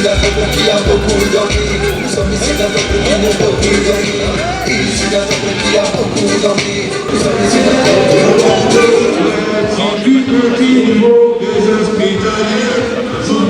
d'un peuple qui a beaucoup d'envie. Nous sommes ici d'un peuple qui n'a beaucoup d'envie. Ici d'un peuple qui a beaucoup d'envie. Nous sommes ici d'un peuple qui a beaucoup d'envie. Sans du petit niveau des hospitaliers, sans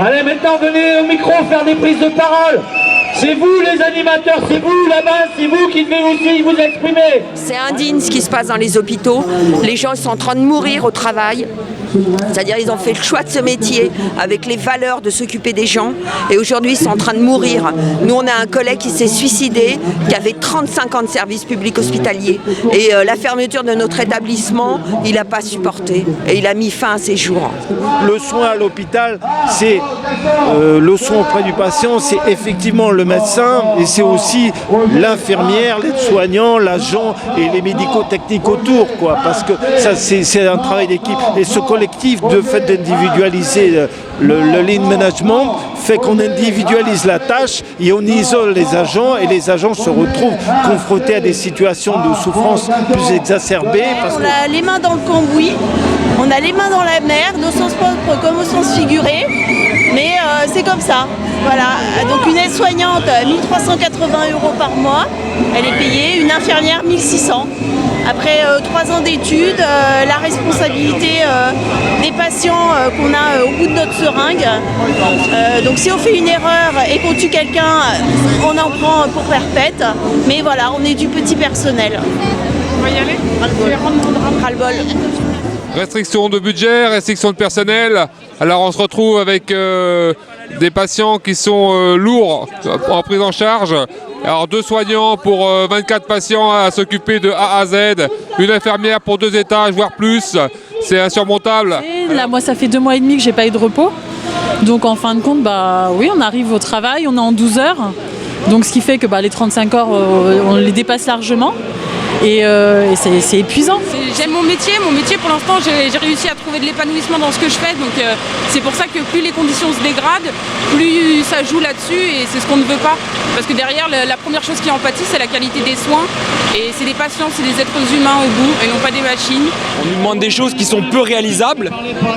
Allez, maintenant venez au micro faire des prises de parole. C'est vous les animateurs, c'est vous là-bas, c'est vous qui devez aussi vous exprimer. C'est indigne ce qui se passe dans les hôpitaux. Les gens sont en train de mourir au travail. C'est-à-dire ils ont fait le choix de ce métier avec les valeurs de s'occuper des gens et aujourd'hui ils sont en train de mourir. Nous on a un collègue qui s'est suicidé, qui avait 35 ans de service public hospitalier et la fermeture de notre établissement, il n'a pas supporté et il a mis fin à ses jours. Le soin à l'hôpital, c'est le soin auprès du patient, c'est effectivement le médecin et c'est aussi l'infirmière, l'aide-soignant, l'agent et les médico-techniques autour, quoi, parce que ça c'est un travail d'équipe. Et ce collectif, de fait d'individualiser le lean management, fait qu'on individualise la tâche et on isole les agents et les agents se retrouvent confrontés à des situations de souffrance plus exacerbées. On a les mains dans le cambouis, on a les mains dans la mer, au sens propre comme au sens figuré, mais c'est comme ça. Voilà, donc une aide-soignante, 1 380 € par mois, elle est payée, une infirmière 1 600. Après 3 ans d'études, la responsabilité des patients qu'on a au bout de notre seringue. Donc si on fait une erreur et qu'on tue quelqu'un, on en prend pour perpète. Mais voilà, on est du petit personnel. On va y aller. Ras-le-bol. Restriction de budget, restriction de personnel. Alors on se retrouve avec des patients qui sont lourds en prise en charge. Alors 2 soignants pour 24 patients à s'occuper de A à Z, une infirmière pour 2 étages, voire plus. C'est insurmontable. Et là, moi, ça fait 2 mois et demi que j'ai pas eu de repos. Donc en fin de compte, bah oui, on arrive au travail, on est en 12 heures. Donc ce qui fait que les 35 heures, on les dépasse largement. Et c'est épuisant. J'aime mon métier pour l'instant j'ai réussi à trouver de l'épanouissement dans ce que je fais, donc c'est pour ça que plus les conditions se dégradent, plus ça joue là-dessus et c'est ce qu'on ne veut pas. Parce que derrière, la première chose qui en pâtit, c'est la qualité des soins et c'est des patients, c'est des êtres humains au bout et non pas des machines. On nous demande des choses qui sont peu réalisables,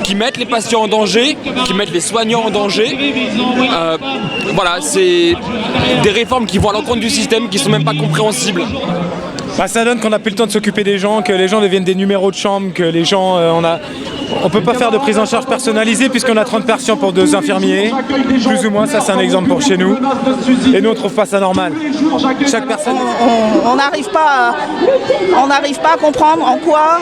qui mettent les patients en danger, qui mettent les soignants en danger. Voilà, c'est des réformes qui vont à l'encontre du système, qui sont même pas compréhensibles. Ça donne qu'on n'a plus le temps de s'occuper des gens, que les gens deviennent des numéros de chambre, que les gens, on peut pas faire de prise en charge personnalisée puisqu'on a 30 patients pour 2 infirmiers, plus ou moins, ça c'est un exemple pour chez nous. Et nous on trouve pas ça normal. Chaque personne... On n'arrive pas à comprendre en quoi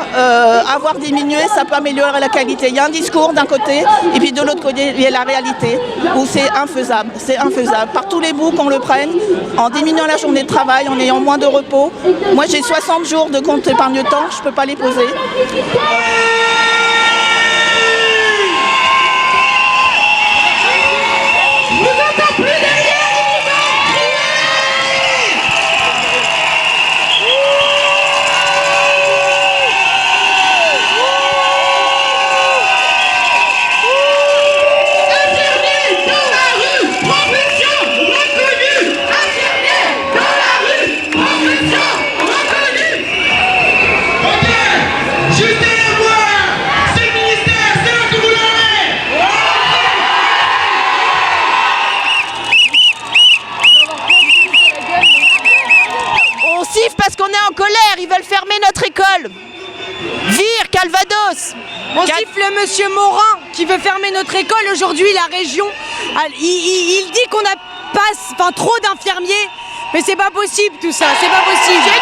avoir diminué ça peut améliorer la qualité. Il y a un discours d'un côté et puis de l'autre côté il y a la réalité où c'est infaisable. C'est infaisable. Par tous les bouts qu'on le prenne, en diminuant la journée de travail, en ayant moins de repos. Moi j'ai 60 jours de compte épargne-temps, je peux pas les poser. Parce qu'on est en colère, ils veulent fermer notre école. Vire Calvados. On siffle monsieur Morin qui veut fermer notre école. Aujourd'hui, la région, il dit qu'on a trop d'infirmiers. Mais c'est pas possible tout ça, c'est pas possible.